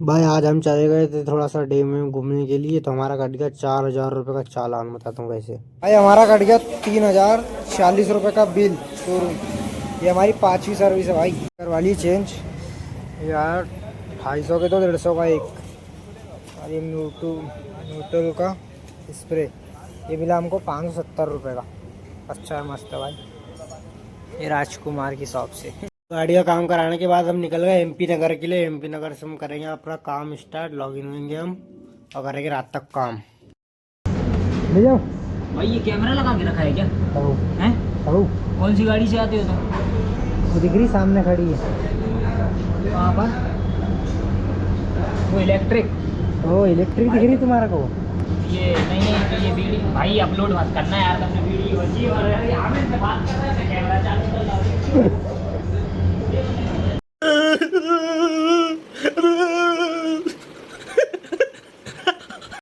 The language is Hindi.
भाई आज हम चले गए थे थोड़ा सा डैम में घूमने के लिए, तो हमारा कट गया 4,000 रुपये का चालान। बताता हूँ कैसे। भाई हमारा कट गया 3,040 रुपये का बिल शोरूम। ये हमारी 5वीं सर्विस है भाई। करवा ली चेंज यार। 250 के तो 150 का एक। और ये न्यूट्रल का स्प्रे ये मिला हमको 570 रुपये का। अच्छा है, मस्त है भाई। ये राजकुमार की शॉप से गाड़ी का काम कराने के बाद हम निकल गए एमपी नगर के लिए। एमपी नगर से हम करेंगे अपना काम स्टार्ट, लॉगिन होंगे हम और करेंगे रात तक काम। ले जाओ भाई। ये कैमरा लगा के रखा है क्या? हैं? कौन सी गाड़ी से आते हो तुम? वो दिख रही सामने खड़ी है वहाँ पर वो इलेक्ट्रिक। ओ इलेक्ट्रिक दिख रही तुम्हारा को। ये नहीं तो ये वीडियो भाई अपलोड मत करना यार, तुमने वीडियो बची और हमें से बात कर रहे थे कैमरा चालू कर लो।